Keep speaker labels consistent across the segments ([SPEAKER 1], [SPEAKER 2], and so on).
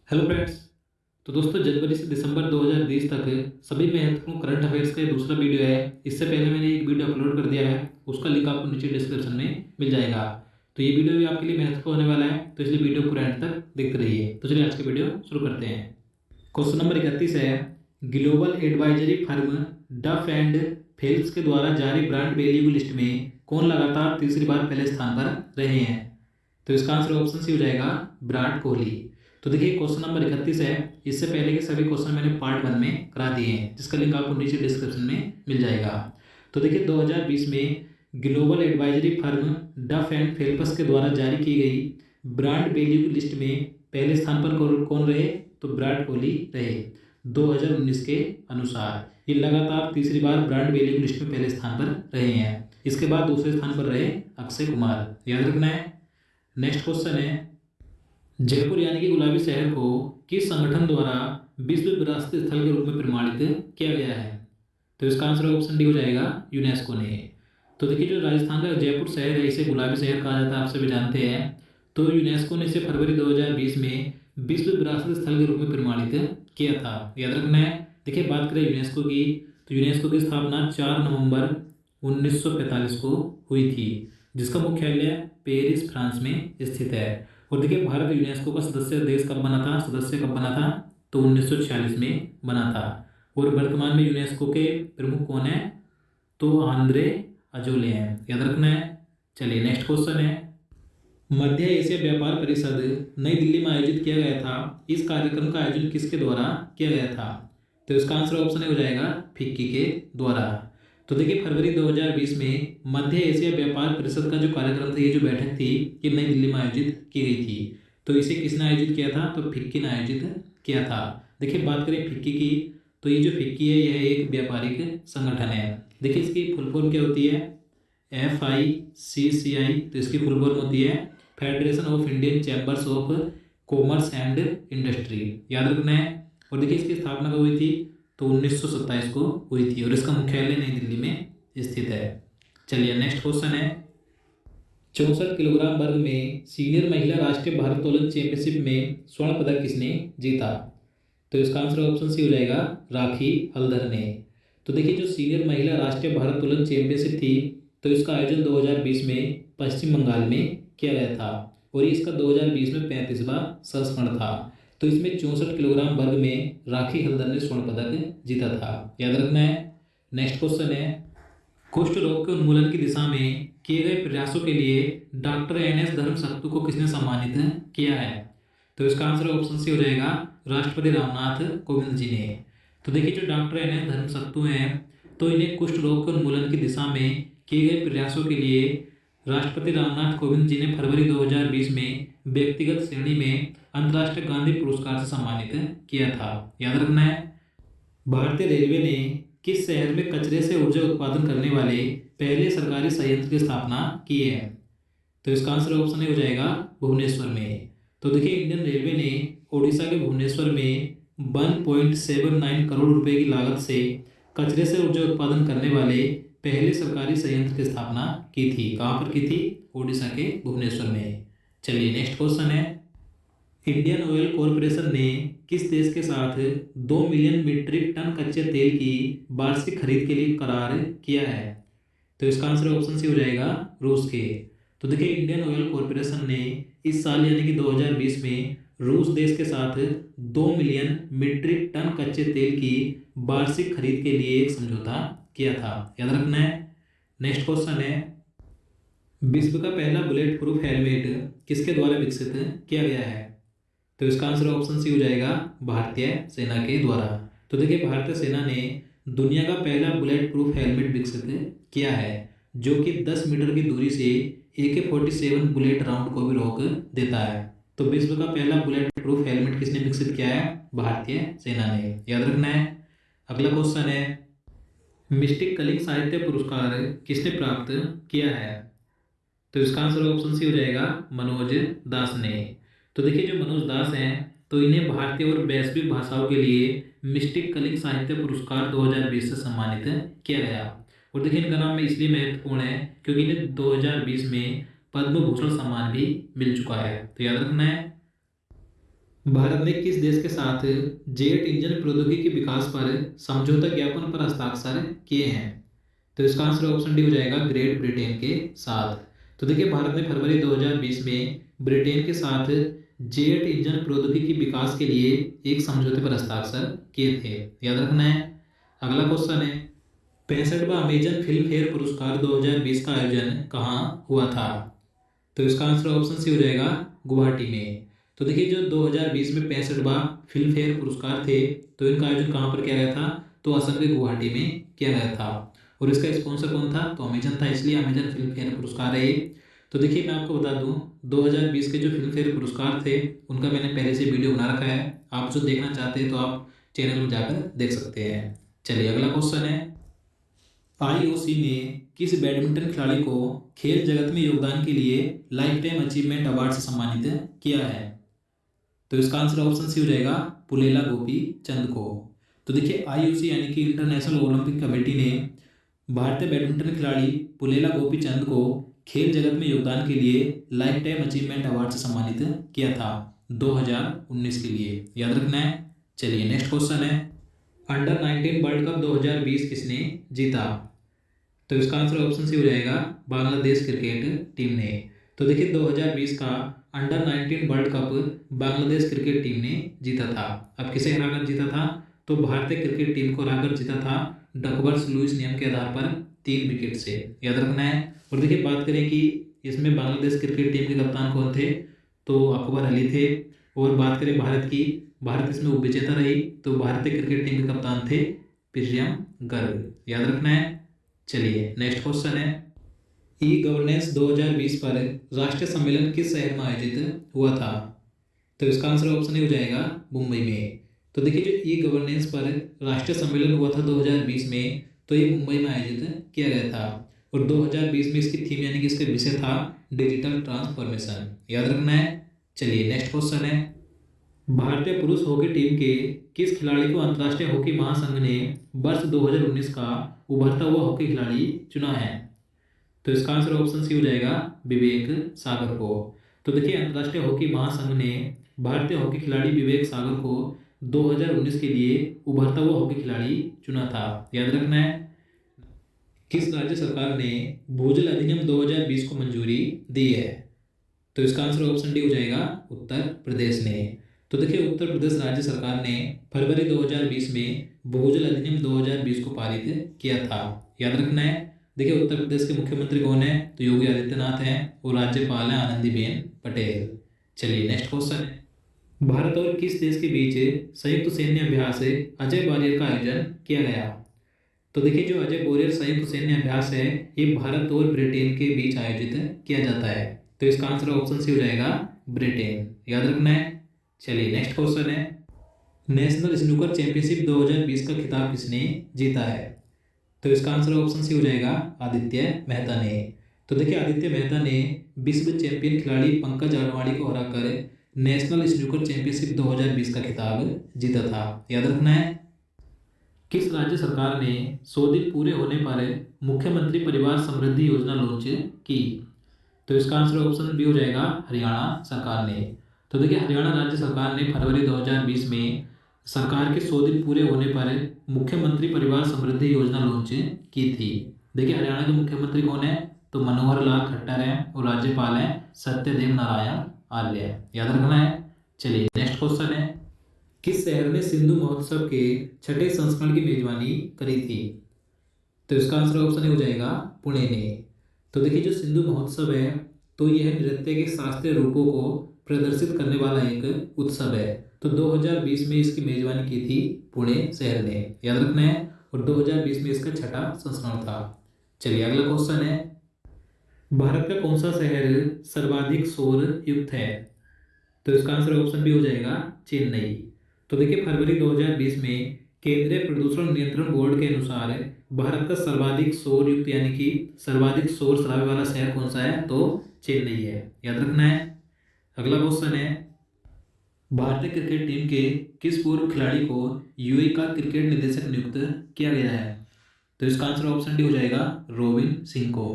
[SPEAKER 1] Hello friends. तो दोस्तों, जनवरी से दिसंबर 2020 तक सभी महत्वपूर्ण करंट अफेयर्स का ये दूसरा वीडियो है। इससे पहले मैंने एक वीडियो अपलोड कर दिया है, उसका लिंक आपको नीचे डिस्क्रिप्शन में मिल जाएगा। तो ये वीडियो भी आपके लिए महत्वपूर्ण होने वाला है, तो इसलिए वीडियो पूरा एंड तक देखते रहिए। तो चलिए आज का वीडियो शुरू करते हैं। क्वेश्चन नंबर 31 है, ग्लोबल एडवाइजरी फर्म डफ एंड फेल्स के द्वारा जारी ब्रांड वैल्यू लिस्ट में कौन लगातार तीसरी बार पहले स्थान पर रहे हैं? तो इसका आंसर ऑप्शन सी हो जाएगा, विराट कोहली। तो देखिए क्वेश्चन नंबर 31 है। इससे पहले के सभी क्वेश्चन मैंने पार्ट 1 में करा दिए हैं, जिसका लिंक आपको नीचे डिस्क्रिप्शन में मिल जाएगा। तो देखिए 2020 में ग्लोबल एडवाइजरी फर्म डफ एंड फेल्प्स के द्वारा जारी की गई ब्रांड वैल्यू की लिस्ट में पहले स्थान पर कौन रहे? तो विराट कोहली रहे। 2019 के अनुसार ये लगातार तीसरी बार ब्रांड वैल्यू की लिस्ट में पहले स्थान पर रहे हैं। इसके बाद दूसरे स्थान पर रहे अक्षय कुमार, याद रखना है। नेक्स्ट क्वेश्चन है, जयपुर यानी कि गुलाबी शहर को किस संगठन द्वारा विश्व विरासत स्थल के रूप में प्रमाणित किया गया है? तो इसका आंसर ऑप्शन डी हो जाएगा, यूनेस्को ने। तो देखिए जो राजस्थान का जयपुर शहर है, इसे गुलाबी शहर कहा जाता है, आप सभी जानते हैं। तो यूनेस्को ने इसे फरवरी 2020 में विश्व विरासत स्थल के रूप में प्रमाणित किया था, याद रखना है। देखिए बात करें यूनेस्को की, तो यूनेस्को की स्थापना 4 नवंबर 1945 को हुई थी, जिसका मुख्यालय पेरिस फ्रांस में स्थित है। और देखिए भारत यूनेस्को का सदस्य देश कब बना था, सदस्य कब बना था? तो 1946 में बना था। और वर्तमान में यूनेस्को के प्रमुख कौन है? तो आंद्रे अजोले हैं, याद रखना है। चलिए नेक्स्ट क्वेश्चन है, मध्य एशिया व्यापार परिषद नई दिल्ली में आयोजित किया गया था। इस कार्यक्रम का आयोजन किसके द्वारा किया गया था? तो इसका आंसर ऑप्शन हो जाएगा, फिक्की के द्वारा। तो देखिए फरवरी 2020 में मध्य एशिया व्यापार परिषद का जो कार्यक्रम था, ये जो बैठक थी, ये नई दिल्ली में आयोजित की गई थी। तो इसे किसने आयोजित किया था? तो फिक्की ने आयोजित किया था। देखिए बात करें फिक्की की, तो ये जो फिक्की है यह एक व्यापारिक संगठन है। देखिए इसकी फुल फॉर्म क्या होती है? FICCI। तो इसकी फुल फॉर्म होती है federation of Indian chambers of commerce and industry, याद रखना है। और देखिए इसकी स्थापना कब हुई थी? तो 1927 को हुई थी, और इसका मुख्यालय नई दिल्ली में स्थित है। चलिए नेक्स्ट क्वेश्चन है, 64 किलोग्राम वर्ग में सीनियर महिला राष्ट्रीय भारोत्तोलन चैंपियनशिप में स्वर्ण पदक किसने जीता? तो इसका आंसर ऑप्शन सी हो जाएगा, राखी हल्दर ने। तो देखिए जो सीनियर महिला राष्ट्रीय भारोत्तोलन चैंपियनशिप थी, तो इसका आयोजन 2020 में पश्चिम बंगाल में किया गया था, और ये इसका 2020 में 35वां संस्करण था। तो इसमें 64 किलोग्राम वर्ग में राखी हल्दर ने स्वर्ण पदक जीता था, याद रखना है। नेक्स्ट क्वेश्चन है, कुष्ठ रोग के उन्मूलन की दिशा में किए गए प्रयासों के लिए डॉक्टर NS धर्मसक्तु को किसने सम्मानित किया है? तो इसका आंसर ऑप्शन सी हो जाएगा, राष्ट्रपति रामनाथ कोविंद जी ने। तो देखिए जो डॉक्टर NS धर्मसक्तु हैं, तो इन्हें कुष्ठ रोग के उन्मूलन की दिशा में किए गए प्रयासों के लिए राष्ट्रपति रामनाथ कोविंद जी ने फरवरी 2020 में व्यक्तिगत श्रेणी में अंतर्राष्ट्रीय गांधी पुरस्कार से सम्मानित किया था, याद रखना है। भारतीय रेलवे ने किस शहर में कचरे से ऊर्जा उत्पादन करने वाले पहले सरकारी संयंत्र की स्थापना की है? तो इसका आंसर ऑप्शन ए हो जाएगा, भुवनेश्वर में। तो देखिए इंडियन रेलवे ने ओडिशा के भुवनेश्वर में 1.79 करोड़ रुपए की लागत से कचरे से ऊर्जा उत्पादन करने वाले पहले सरकारी संयंत्र की स्थापना की थी। कहाँ पर की थी? ओडिशा के भुवनेश्वर में। चलिए नेक्स्ट क्वेश्चन है, इंडियन ऑयल कॉरपोरेशन ने किस देश के साथ 2 मिलियन मीट्रिक टन कच्चे तेल की वार्षिक खरीद के लिए करार किया है? तो इसका आंसर ऑप्शन सी हो जाएगा, रूस के। तो देखिए इंडियन ऑयल कॉरपोरेशन ने इस साल यानी कि 2020 में रूस देश के साथ 2 मिलियन मीट्रिक टन कच्चे तेल की वार्षिक खरीद के लिए एक समझौता किया था, याद रखना है। नेक्स्ट क्वेश्चन है, विश्व का पहला बुलेट प्रूफ हेलमेट किसके द्वारा विकसित किया गया है? तो इसका आंसर ऑप्शन सी हो जाएगा, भारतीय सेना के द्वारा। तो देखिए भारतीय सेना ने दुनिया का पहला बुलेट प्रूफ हेलमेट विकसित किया है, जो कि 10 मीटर की दूरी से AK-47 बुलेट राउंड को भी रोक देता है। तो विश्व का पहला बुलेट प्रूफ हेलमेट किसने विकसित किया है? भारतीय सेना ने, याद रखना है। अगला क्वेश्चन है, मिस्टिक कलिंग साहित्य पुरस्कार किसने प्राप्त किया है? तो इसका आंसर ऑप्शन सी हो जाएगा, मनोज दास ने। तो देखिए जो मनोज दास हैं, तो इन्हें भारतीय और वैश्विक भाषाओं के लिए मिस्टिक कलिंग साहित्य पुरस्कार 2020 से सम्मानित किया गया। और देखिए इनका नाम इसलिए महत्वपूर्ण है क्योंकि इन्हें 2020 में पद्म भूषण सम्मान भी मिल चुका है, तो याद रखना है। भारत ने किस देश के साथ जेट इंजन प्रौद्योगिकी विकास पर समझौता ज्ञापन पर हस्ताक्षर किए हैं? तो इसका आंसर ऑप्शन डी हो जाएगा ग्रेट ब्रिटेन के साथ। तो देखिए भारत ने फरवरी 2020 में ब्रिटेन के साथ जेट इंजन प्रौद्योगिकी विकास के लिए एक समझौते पर हस्ताक्षर किए थे, याद रखना है। अगला क्वेश्चन है 65वां अमेजन फिल्म फेयर पुरस्कार 2020 का आयोजन कहाँ हुआ था? तो इसका आंसर ऑप्शन सी हो जाएगा गुवाहाटी में। तो देखिए जो 2020 में 65वां फिल्म फेयर पुरस्कार थे तो इनका आयोजन कहाँ पर किया गया था? तो असम के गुवाहाटी में किया गया था। और इसका स्पॉन्सर कौन था? तो अमेजन था, इसलिए अमेजन फिल्म फेयर पुरस्कार है ये। तो देखिए मैं आपको बता दूं 2020 के जो फिल्म फेयर पुरस्कार थे उनका मैंने पहले से वीडियो बना रखा है, आप जो देखना चाहते हैं तो आप चैनल में जाकर देख सकते हैं। चलिए अगला क्वेश्चन है आईओसी ने किस बैडमिंटन खिलाड़ी को खेल जगत में योगदान के लिए लाइफ टाइम अचीवमेंट अवार्ड से सम्मानित किया है? तो इसका आंसर ऑप्शन सी हो जाएगा पुलेला गोपी चंद को। तो देखिए आईओसी यानी कि इंटरनेशनल ओलंपिक कमेटी ने भारतीय बैडमिंटन खिलाड़ी पुलेला गोपी चंद को खेल जगत में योगदान के लिए लाइफ टाइम अचीवमेंट अवार्ड से सम्मानित किया था 2019 के लिए, याद रखना है। चलिए नेक्स्ट क्वेश्चन है अंडर 19 वर्ल्ड कप 2020 किसने जीता? तो इसका आंसर ऑप्शन सी हो जाएगा बांग्लादेश क्रिकेट टीम ने। तो देखिए 2020 का under 19 world cup Bangladesh cricket team ने जीता था। अब किसे हराकर जीता था? तो भारतीय क्रिकेट टीम को हराकर जीता था डकवर्थ लुईस नियम के आधार पर 3 विकेट से, याद रखना है। और देखिए बात करें कि इसमें बांग्लादेश क्रिकेट टीम के कप्तान कौन थे? तो अकबर अली थे। और बात करें भारत की, भारत इसमें उपविजेता रही, तो भारतीय क्रिकेट टीम के कप्तान थे प्रियम गर्ग, याद रखना है। चलिए नेक्स्ट क्वेश्चन है ई गवर्नेंस 2020 पर राष्ट्रीय सम्मेलन किस शहर में आयोजित हुआ था? तो इसका आंसर ऑप्शन हो जाएगा मुंबई में। तो देखिए जो ई गवर्नेंस पर राष्ट्रीय सम्मेलन हुआ था 2020 में, तो ये मुंबई में आयोजित किया गया था। और 2020 में इसकी थीम यानी कि इसका विषय था डिजिटल ट्रांसफॉर्मेशन, याद रखना है। चलिए नेक्स्ट क्वेश्चन है भारतीय पुरुष हॉकी टीम के किस खिलाड़ी को अंतर्राष्ट्रीय हॉकी महासंघ ने वर्ष 2019 का उभरता हुआ हॉकी खिलाड़ी चुना है? तो इसका आंसर ऑप्शन सी हो जाएगा विवेक सागर को। तो देखिए अंतर्राष्ट्रीय हॉकी महासंघ ने भारतीय हॉकी खिलाड़ी विवेक सागर को 2019 के लिए उभरता हुआ हॉकी खिलाड़ी चुना था, याद रखना है। किस राज्य सरकार ने भूजल अधिनियम 2020 को मंजूरी दी है? तो इसका आंसर ऑप्शन डी हो जाएगा उत्तर प्रदेश ने। तो देखिए उत्तर प्रदेश राज्य सरकार ने फरवरी 2020 में भूजल अधिनियम 2020 को पारित किया था, याद रखना है। देखिए उत्तर प्रदेश के मुख्यमंत्री कौन है? तो योगी आदित्यनाथ हैं। और राज्यपाल है आनंदीबेन पटेल। चलिए नेक्स्ट क्वेश्चन है भारत और किस देश के बीच संयुक्त सैन्य अभ्यास अजय वॉरियर का आयोजन किया गया? तो देखिए जो अजय वॉरियर संयुक्त सैन्य अभ्यास है ये भारत और ब्रिटेन के बीच आयोजित किया जाता है। तो इसका आंसर ऑप्शन सी हो जाएगा ब्रिटेन, याद रखना है। चलिए नेक्स्ट क्वेश्चन है नेशनल स्नूकर चैंपियनशिप 2020 का खिताब किसने जीता है? तो इसका आंसर ऑप्शन सी हो जाएगा आदित्य मेहता ने। तो देखिए आदित्य मेहता ने विश्व चैंपियन खिलाड़ी पंकज अडवाणी को हराकर नेशनल स्नूकर चैंपियनशिप 2020 का खिताब जीता था, याद रखना है। किस राज्य सरकार ने 100 दिन पूरे होने पर मुख्यमंत्री परिवार समृद्धि योजना लॉन्च की? तो इसका आंसर ऑप्शन बी हो जाएगा हरियाणा सरकार ने। तो देखिए हरियाणा राज्य सरकार ने फरवरी 2020 में सरकार के 100 दिन पूरे होने पर मुख्यमंत्री परिवार समृद्धि योजना लॉन्च की थी। देखिए हरियाणा के मुख्यमंत्री कौन है? तो मनोहर लाल खट्टर हैं। और राज्यपाल हैं सत्यदेव नारायण आर्य, याद रखना है। चलिए नेक्स्ट क्वेश्चन है किस शहर ने सिंधु महोत्सव के छठे संस्करण की मेजबानी करी थी? तो इसका आंसर ऑप्शन हो जाएगा पुणे ने। तो देखिए जो सिंधु महोत्सव है तो यह नृत्य के शास्त्रीय रूपों को प्रदर्शित करने वाला एक उत्सव है। तो 2020 में इसकी मेजबानी की थी पुणे शहर ने, याद रखना है। और 2020 में इसका छठा संस्करण था। चलिए अगला क्वेश्चन है भारत का कौन सा शहर सर्वाधिक शोर युक्त है? तो इसका आंसर ऑप्शन भी हो जाएगा चेन्नई। तो देखिए फरवरी 2020 में केंद्रीय प्रदूषण नियंत्रण बोर्ड के अनुसार भारत का सर्वाधिक शोर युक्त यानी कि सर्वाधिक शोर शराबे वाला शहर कौन सा है? तो चेन्नई है, याद रखना है। अगला क्वेश्चन है भारतीय क्रिकेट टीम के किस पूर्व खिलाड़ी को यूएई का क्रिकेट निदेशक नियुक्त किया गया है? तो इसका आंसर ऑप्शन डी हो जाएगा रोबिन सिंह को।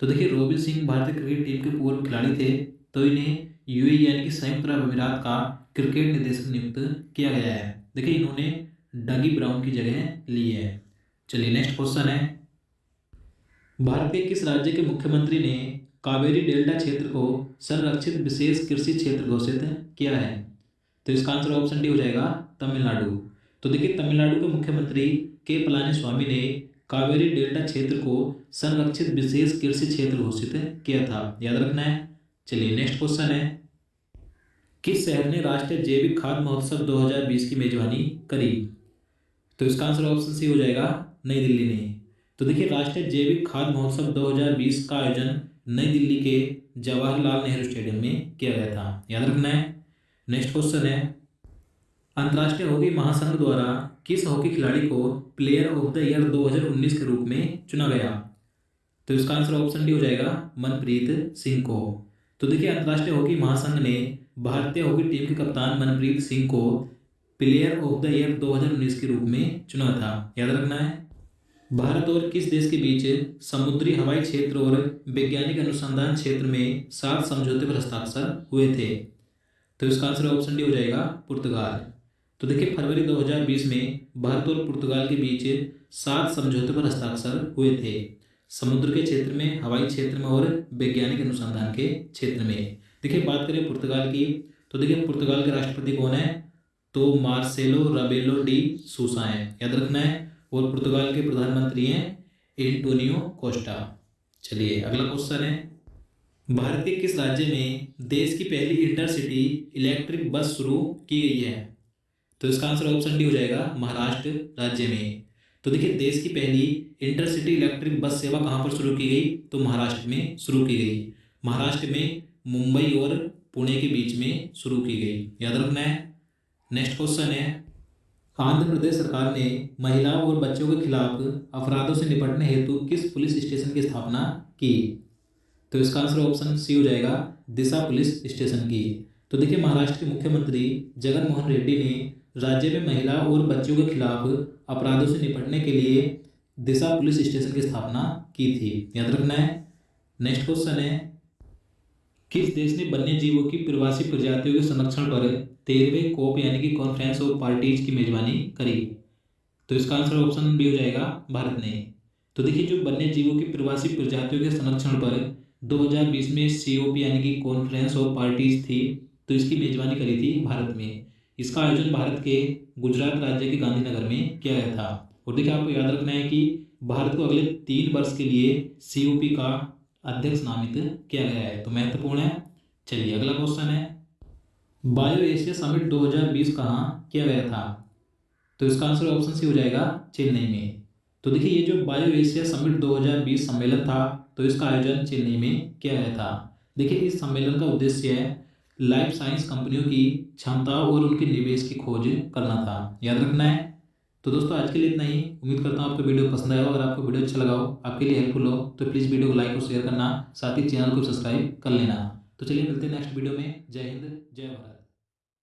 [SPEAKER 1] तो देखिए रोबिन सिंह भारतीय क्रिकेट टीम के पूर्व खिलाड़ी थे, तो इन्हें यूएई यानी कि संयुक्त अरब अमीरात का क्रिकेट निदेशक नियुक्त किया गया है। देखिए इन्होंने डगी ब्राउन की जगह ली है। चलिए नेक्स्ट क्वेश्चन है, भारत के किस राज्य के मुख्यमंत्री ने कावेरी डेल्टा क्षेत्र को संरक्षित विशेष कृषि क्षेत्र घोषित किया है? तो इसका आंसर ऑप्शन डी हो जाएगा तमिलनाडु। तो देखिए तमिलनाडु के मुख्यमंत्री के पलानीस्वामी ने कावेरी डेल्टा क्षेत्र को संरक्षित विशेष कृषि क्षेत्र घोषित किया था, याद रखना है। चलिए नेक्स्ट क्वेश्चन है, किस शहर ने राष्ट्रीय जैविक खाद्य महोत्सव 2020 की मेजबानी करी? तो इसका आंसर ऑप्शन सी हो जाएगा नई दिल्ली ने। तो देखिए राष्ट्रीय जैविक खाद्य महोत्सव 2020 का आयोजन नई दिल्ली के जवाहरलाल नेहरू स्टेडियम में किया गया था, याद रखना है। नेक्स्ट क्वेश्चन है, अंतर्राष्ट्रीय हॉकी महासंघ द्वारा किस हॉकी खिलाड़ी को प्लेयर ऑफ द ईयर 2019 के रूप में चुना गया? तो इसका आंसर ऑप्शन डी हो जाएगा मनप्रीत सिंह को। तो देखिए अंतर्राष्ट्रीय हॉकी महासंघ ने भारतीय हॉकी टीम के कप्तान मनप्रीत सिंह को प्लेयर ऑफ द ईयर 2019 के रूप में चुना था, याद रखना है। भारत और किस देश के बीच समुद्री हवाई क्षेत्र और वैज्ञानिक अनुसंधान क्षेत्र में 7 समझौते पर हस्ताक्षर हुए थे? तो इसका आंसर ऑप्शन डी हो जाएगा पुर्तगाल। तो देखिए फरवरी 2020 में भारत और पुर्तगाल के बीच 7 समझौते पर हस्ताक्षर हुए थे, समुद्र के क्षेत्र में, हवाई क्षेत्र में और वैज्ञानिक अनुसंधान के क्षेत्र में। देखिए बात करें पुर्तगाल की, तो देखिए पुर्तगाल के राष्ट्रपति कौन है? तो मार्सेलो रेबेलो डी सूसा है, याद रखना है। और पुर्तगाल के प्रधानमंत्री हैं एंटोनियो कोस्टा। चलिए अगला क्वेश्चन है, भारत के किस राज्य में देश की पहली इंटरसिटी इलेक्ट्रिक बस शुरू की गई है? तो इसका आंसर ऑप्शन डी हो जाएगा महाराष्ट्र राज्य में। तो देखिए देश की पहली इंटरसिटी इलेक्ट्रिक बस सेवा कहाँ पर शुरू की गई? तो महाराष्ट्र में शुरू की गई। महाराष्ट्र में मुंबई और पुणे के बीच में शुरू की गई, याद रखना है। नेक्स्ट क्वेश्चन है, आंध्र प्रदेश सरकार ने महिलाओं और बच्चों के खिलाफ अपराधों से निपटने हेतु किस पुलिस स्टेशन की स्थापना की? तो इसका आंसर ऑप्शन सी हो जाएगा दिशा पुलिस स्टेशन की। तो देखिए महाराष्ट्र के मुख्यमंत्री जगन मोहन रेड्डी ने राज्य में महिला और बच्चों के खिलाफ अपराधों से निपटने के लिए दिशा पुलिस स्टेशन की स्थापना की थी, याद रखना है। नेक्स्ट क्वेश्चन है, किस देश ने वन्य जीवों की प्रवासी प्रजातियों के संरक्षण पर 13वें कोप यानी कि कॉन्फ्रेंस ऑफ पार्टीज की मेजबानी करी? तो इसका आंसर ऑप्शन बी हो जाएगा भारत ने। तो देखिए जो वन्य जीवों की प्रवासी प्रजातियों के संरक्षण पर 2020 में COP यानी कि कॉन्फ्रेंस ऑफ पार्टीज थी, तो इसकी मेजबानी करी थी भारत में। इसका आयोजन भारत के गुजरात राज्य के गांधीनगर में किया गया था। और देखिए आपको याद रखना है कि भारत को अगले 3 वर्ष के लिए COP का अध्यक्ष नामित किया गया है, तो महत्वपूर्ण है। चलिए अगला क्वेश्चन है, बायो एशिया समिट 2020 कहाँ किया गया था? तो इसका आंसर ऑप्शन सी हो जाएगा चेन्नई में। तो देखिए ये जो बायो एशिया समिट 2020 सम्मेलन था, तो इसका आयोजन चेन्नई में किया गया था। देखिए इस सम्मेलन का उद्देश्य है लाइफ साइंस कंपनियों की क्षमताओं और उनके निवेश की खोज करना था, याद रखना है। तो दोस्तों आज के लिए इतना ही। उम्मीद करता हूँ आपको वीडियो पसंद आया हो। अगर आपको वीडियो अच्छा लगा हो, आपके लिए हेल्पफुल हो, तो प्लीज़ वीडियो को लाइक और शेयर करना, साथ ही चैनल को सब्सक्राइब कर लेना। तो चलिए मिलते हैं नेक्स्ट वीडियो में। जय हिंद, जय भारत।